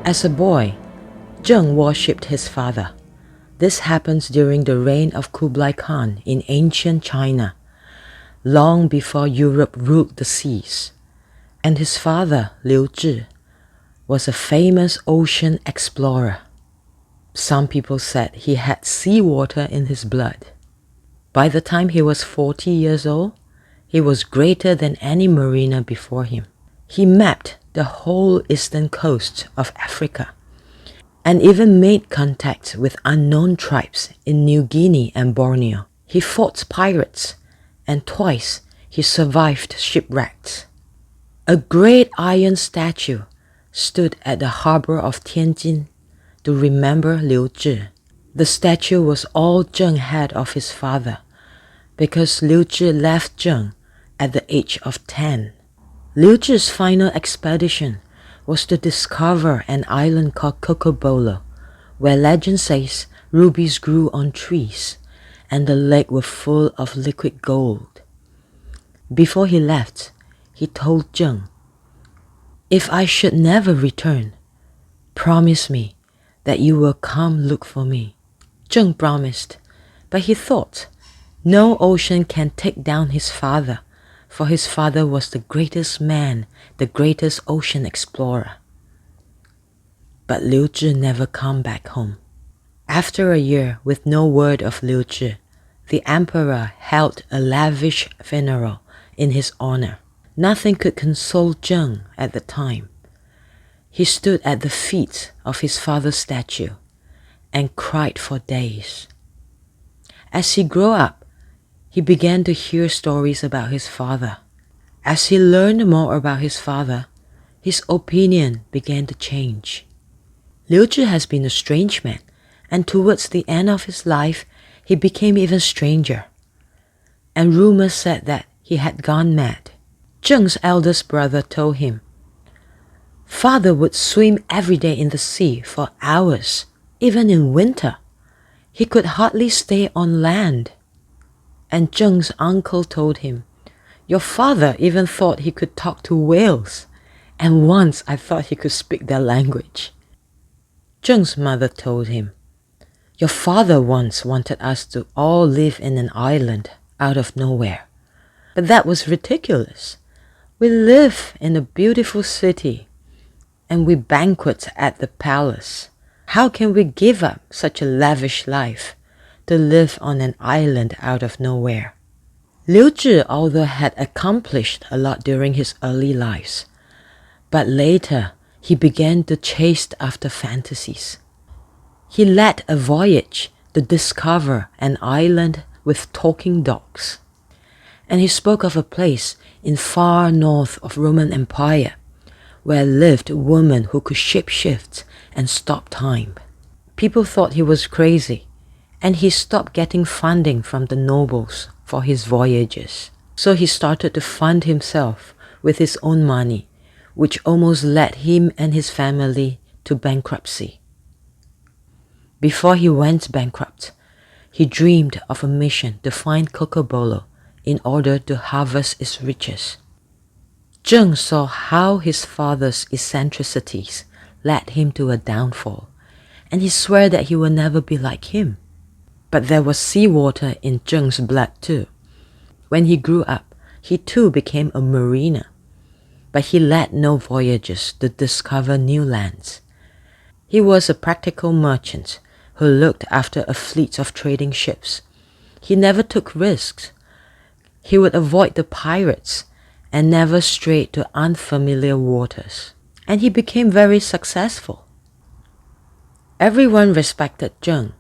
As a boy, Zheng worshipped his father. This happens during the reign of Kublai Khan in ancient China, long before Europe ruled the seas. And his father, Liu Zhi, was a famous ocean explorer. Some people said he had seawater in his blood. By the time he was 40 years old, he was greater than any mariner before him. He mapped the whole eastern coast of Africa and even made contact with unknown tribes in New Guinea and Borneo. He fought pirates, and twice he survived shipwrecks. A great iron statue stood at the harbor of Tianjin to remember Liu Zhi. The statue was all Zheng had of his father, because Liu Zhi left Zheng at the age of 10. Liu Zhi's final expedition was to discover an island called Cocobolo, where legend says rubies grew on trees and the lake was full of liquid gold. Before he left, he told Zheng, "If I should never return, promise me that you will come look for me." Zheng promised, but he thought, no ocean can take down his father, for his father was the greatest man, the greatest ocean explorer. But Liu Zhi never came back home. After a year with no word of Liu Zhi, the emperor held a lavish funeral in his honor. Nothing could console Zheng at the time. He stood at the feet of his father's statue and cried for days. As he grew up, he began to hear stories about his father. As he learned more about his father, his opinion began to change. Liu Zhi has been a strange man, and towards the end of his life, he became even stranger. And rumors said that he had gone mad. Zheng's eldest brother told him, "Father would swim every day in the sea for hours, even in winter. He could hardly stay on land." And Zheng's uncle told him, "Your father even thought he could talk to whales, and once I thought he could speak their language." Zheng's mother told him, "Your father once wanted us to all live in an island out of nowhere. But that was ridiculous. We live in a beautiful city, and we banquet at the palace. How can we give up such a lavish life to live on an island out of nowhere?" Liu Zhi, although had accomplished a lot during his early lives, but later he began to chase after fantasies. He led a voyage to discover an island with talking dogs, and he spoke of a place in far north of Roman Empire where lived women who could shapeshift and stop time. People thought he was crazy, and he stopped getting funding from the nobles for his voyages. So he started to fund himself with his own money, which almost led him and his family to bankruptcy. Before he went bankrupt, he dreamed of a mission to find Cocobolo in order to harvest its riches. Zheng saw how his father's eccentricities led him to a downfall, and he swore that he would never be like him. But there was seawater in Zheng's blood too. When he grew up, he too became a mariner, but he led no voyages to discover new lands. He was a practical merchant who looked after a fleet of trading ships. He never took risks. He would avoid the pirates and never strayed to unfamiliar waters. And he became very successful. Everyone respected Zheng,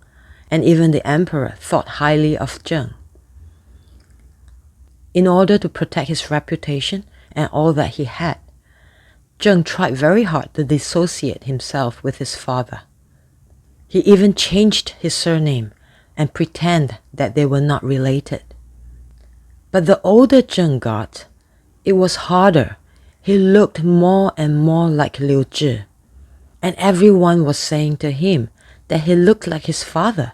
and even the emperor thought highly of Zheng. In order to protect his reputation and all that he had, Zheng tried very hard to dissociate himself with his father. He even changed his surname and pretended that they were not related. But the older Zheng got, it was harder. He looked more and more like Liu Zhi, and everyone was saying to him that he looked like his father.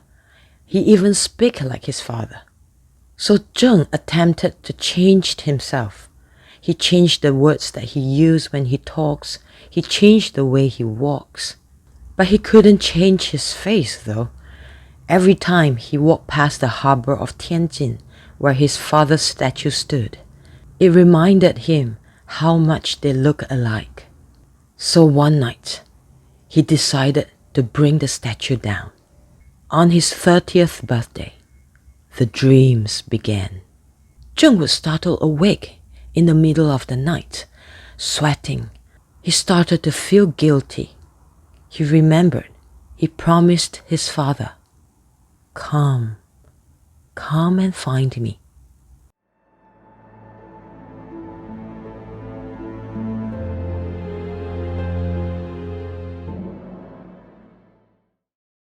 He even spoke like his father. So Zheng attempted to change himself. He changed the words that he used when he talks. He changed the way he walks. But he couldn't change his face, though. Every time he walked past the harbor of Tianjin, where his father's statue stood, it reminded him how much they look alike. So one night, he decided to bring the statue down. On his 30th birthday, the dreams began. Zheng was startled awake in the middle of the night, sweating. He started to feel guilty. He remembered he promised his father, "Come and find me